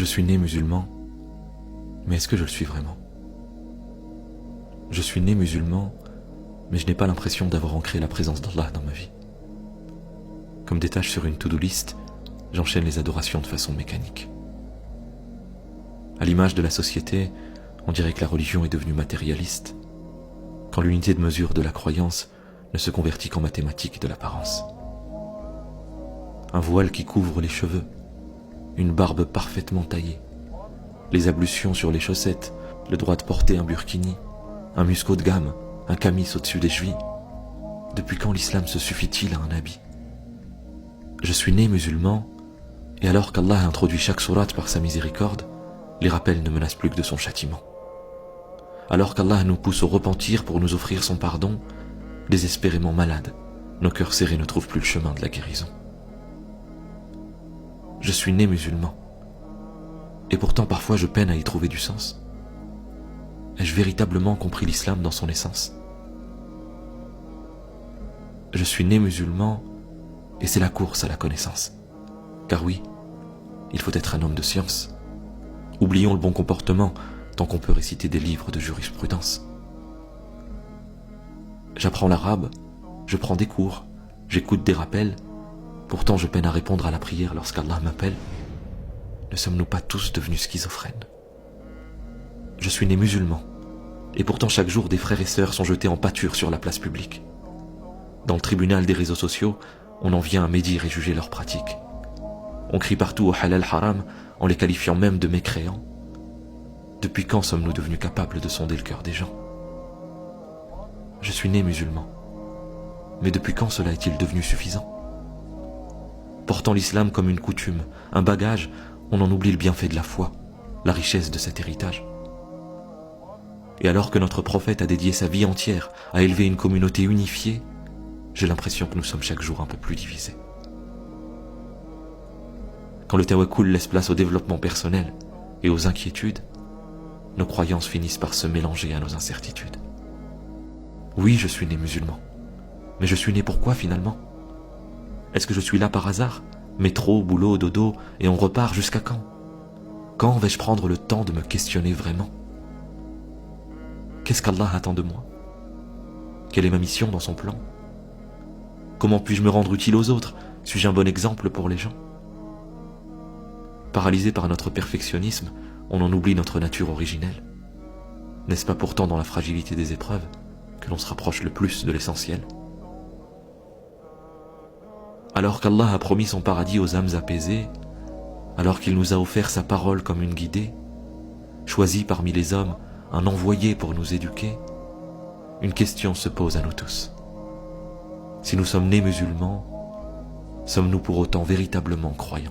Je suis né musulman, mais est-ce que je le suis vraiment? Je suis né musulman, mais je n'ai pas l'impression d'avoir ancré la présence d'Allah dans ma vie. Comme des tâches sur une to-do list, j'enchaîne les adorations de façon mécanique. À l'image de la société, on dirait que la religion est devenue matérialiste, quand l'unité de mesure de la croyance ne se convertit qu'en mathématiques de l'apparence. Un voile qui couvre les cheveux, une barbe parfaitement taillée, les ablutions sur les chaussettes, le droit de porter un burkini, un musc haut de gamme, un camis au-dessus des chevilles. Depuis quand l'islam se suffit-il à un habit? Je suis né musulman, et alors qu'Allah a introduit chaque sourate par sa miséricorde, les rappels ne menacent plus que de son châtiment. Alors qu'Allah nous pousse au repentir pour nous offrir son pardon, désespérément malades, nos cœurs serrés ne trouvent plus le chemin de la guérison. Je suis né musulman, et pourtant parfois je peine à y trouver du sens. Ai-je véritablement compris l'islam dans son essence? Je suis né musulman, et c'est la course à la connaissance. Car oui, il faut être un homme de science. Oublions le bon comportement, tant qu'on peut réciter des livres de jurisprudence. J'apprends l'arabe, je prends des cours, j'écoute des rappels, pourtant je peine à répondre à la prière lorsqu'Allah m'appelle. Ne sommes-nous pas tous devenus schizophrènes? Je suis né musulman, et pourtant chaque jour des frères et sœurs sont jetés en pâture sur la place publique. Dans le tribunal des réseaux sociaux, on en vient à médire et juger leurs pratiques. On crie partout au halal haram en les qualifiant même de mécréants. Depuis quand sommes-nous devenus capables de sonder le cœur des gens? Je suis né musulman, mais depuis quand cela est-il devenu suffisant? Portant l'islam comme une coutume, un bagage, on en oublie le bienfait de la foi, la richesse de cet héritage. Et alors que notre prophète a dédié sa vie entière à élever une communauté unifiée, j'ai l'impression que nous sommes chaque jour un peu plus divisés. Quand le tawakkul laisse place au développement personnel et aux inquiétudes, nos croyances finissent par se mélanger à nos incertitudes. Oui, je suis né musulman, mais je suis né pourquoi finalement? Est-ce que je suis là par hasard? Métro, boulot, dodo, et on repart jusqu'à quand? Quand vais-je prendre le temps de me questionner vraiment? Qu'est-ce qu'Allah attend de moi? Quelle est ma mission dans son plan? Comment puis-je me rendre utile aux autres? Suis-je un bon exemple pour les gens? Paralysé par notre perfectionnisme, on en oublie notre nature originelle. N'est-ce pas pourtant dans la fragilité des épreuves que l'on se rapproche le plus de l'essentiel? Alors qu'Allah a promis son paradis aux âmes apaisées, alors qu'il nous a offert sa parole comme une guidée, choisi parmi les hommes un envoyé pour nous éduquer, une question se pose à nous tous. Si nous sommes nés musulmans, sommes-nous pour autant véritablement croyants?